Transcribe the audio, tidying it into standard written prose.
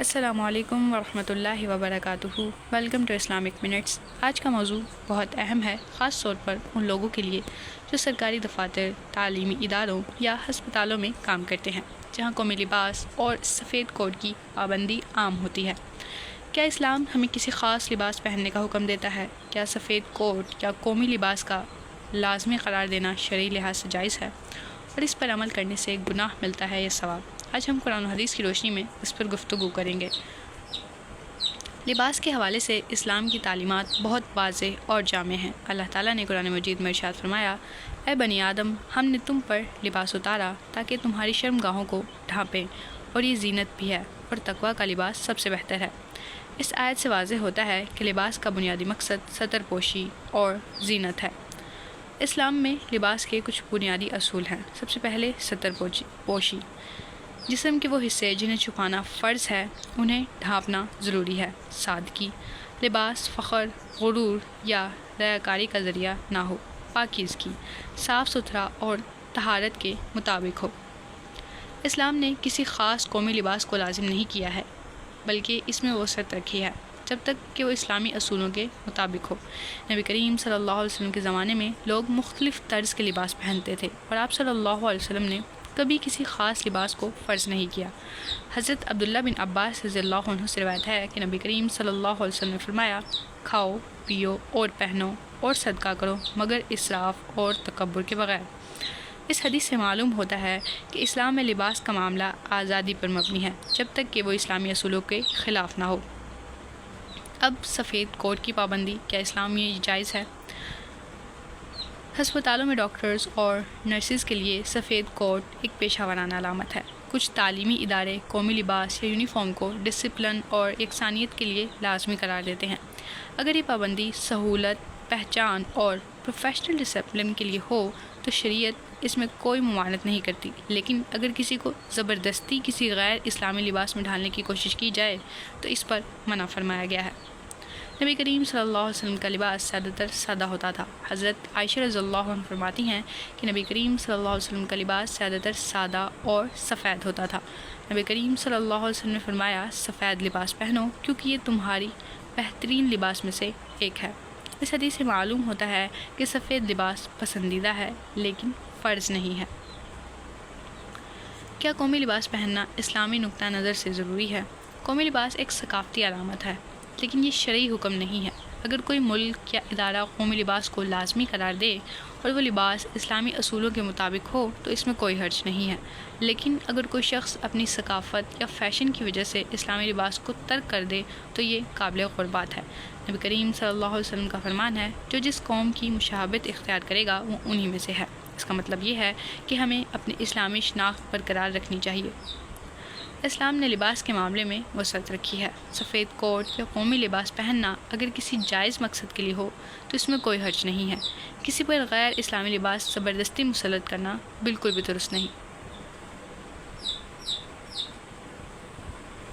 السلام علیکم ورحمۃ اللہ وبرکاتہ۔ Welcome to Islamic minutes. آج کا موضوع بہت اہم ہے، خاص طور پر ان لوگوں کے لیے جو سرکاری دفاتر، تعلیمی اداروں یا ہسپتالوں میں کام کرتے ہیں، جہاں قومی لباس اور سفید کوٹ کی پابندی عام ہوتی ہے۔ کیا اسلام ہمیں کسی خاص لباس پہننے کا حکم دیتا ہے؟ کیا سفید کوٹ یا قومی لباس کا لازمی قرار دینا شرعی لحاظ سے جائز ہے، اور اس پر عمل کرنے سے گناہ ملتا ہے یا ثواب؟ آج ہم قرآن و حدیث کی روشنی میں اس پر گفتگو کریں گے۔ لباس کے حوالے سے اسلام کی تعلیمات بہت واضح اور جامع ہیں۔ اللہ تعالیٰ نے قرآن مجید میں ارشاد فرمایا، اے بنی آدم، ہم نے تم پر لباس اتارا تاکہ تمہاری شرمگاہوں کو ڈھانپیں، اور یہ زینت بھی ہے، اور تقویٰ کا لباس سب سے بہتر ہے۔ اس آیت سے واضح ہوتا ہے کہ لباس کا بنیادی مقصد ستر پوشی اور زینت ہے۔ اسلام میں لباس کے کچھ بنیادی اصول ہیں۔ سب سے پہلے ستر پوشی۔ جسم کے وہ حصے جنہیں چھپانا فرض ہے انہیں ڈھانپنا ضروری ہے۔ سادگی۔ لباس فخر، غرور یا ریاکاری کا ذریعہ نہ ہو۔ پاکیزگی، صاف ستھرا اور طہارت کے مطابق ہو۔ اسلام نے کسی خاص قومی لباس کو لازم نہیں کیا ہے، بلکہ اس میں وسعت رکھی ہے، جب تک کہ وہ اسلامی اصولوں کے مطابق ہو۔ نبی کریم صلی اللہ علیہ وسلم کے زمانے میں لوگ مختلف طرز کے لباس پہنتے تھے، اور آپ صلی اللہ علیہ وسلم نے کبھی کسی خاص لباس کو فرض نہیں کیا۔ حضرت عبداللہ بن عباس رضی اللہ عنہ سے روایت ہے کہ نبی کریم صلی اللہ علیہ وسلم نے فرمایا، کھاؤ، پیو اور پہنو اور صدقہ کرو، مگر اسراف اور تکبر کے بغیر۔ اس حدیث سے معلوم ہوتا ہے کہ اسلام میں لباس کا معاملہ آزادی پر مبنی ہے، جب تک کہ وہ اسلامی اصولوں کے خلاف نہ ہو۔ اب سفید کوٹ کی پابندی کیا اسلام میں جائز ہے؟ ہسپتالوں میں ڈاکٹرز اور نرسز کے لیے سفید کوٹ ایک پیشہ ورانہ علامت ہے۔ کچھ تعلیمی ادارے قومی لباس یا یونیفارم کو ڈسپلن اور یکسانیت کے لیے لازمی قرار دیتے ہیں۔ اگر یہ پابندی سہولت، پہچان اور پروفیشنل ڈسپلن کے لیے ہو تو شریعت اس میں کوئی ممانعت نہیں کرتی، لیکن اگر کسی کو زبردستی کسی غیر اسلامی لباس میں ڈھالنے کی کوشش کی جائے تو اس پر منع فرمایا گیا ہے۔ نبی کریم صلی اللہ علیہ وسلم کا لباس زیادہ تر سادہ ہوتا تھا۔ حضرت عائشہ رضی اللہ عنہ فرماتی ہیں کہ نبی کریم صلی اللہ علیہ وسلم کا لباس زیادہ تر سادہ اور سفید ہوتا تھا۔ نبی کریم صلی اللہ علیہ وسلم نے فرمایا، سفید لباس پہنو کیونکہ یہ تمہاری بہترین لباس میں سے ایک ہے۔ اس حدیث سے معلوم ہوتا ہے کہ سفید لباس پسندیدہ ہے لیکن فرض نہیں ہے۔ کیا قومی لباس پہننا اسلامی نقطہ نظر سے ضروری ہے؟ قومی لباس ایک ثقافتی علامت ہے، لیکن یہ شرعی حکم نہیں ہے۔ اگر کوئی ملک یا ادارہ قومی لباس کو لازمی قرار دے اور وہ لباس اسلامی اصولوں کے مطابق ہو تو اس میں کوئی حرج نہیں ہے، لیکن اگر کوئی شخص اپنی ثقافت یا فیشن کی وجہ سے اسلامی لباس کو ترک کر دے تو یہ قابل غربت ہے۔ نبی کریم صلی اللہ علیہ وسلم کا فرمان ہے، جو جس قوم کی مشابہت اختیار کرے گا وہ انہی میں سے ہے۔ اس کا مطلب یہ ہے کہ ہمیں اپنی اسلامی شناخت برقرار رکھنی چاہیے۔ اسلام نے لباس کے معاملے میں وسعت رکھی ہے۔ سفید کوٹ یا قومی لباس پہننا اگر کسی جائز مقصد کے لیے ہو تو اس میں کوئی حرج نہیں ہے۔ کسی پر غیر اسلامی لباس زبردستی مسلط کرنا بالکل بھی درست نہیں۔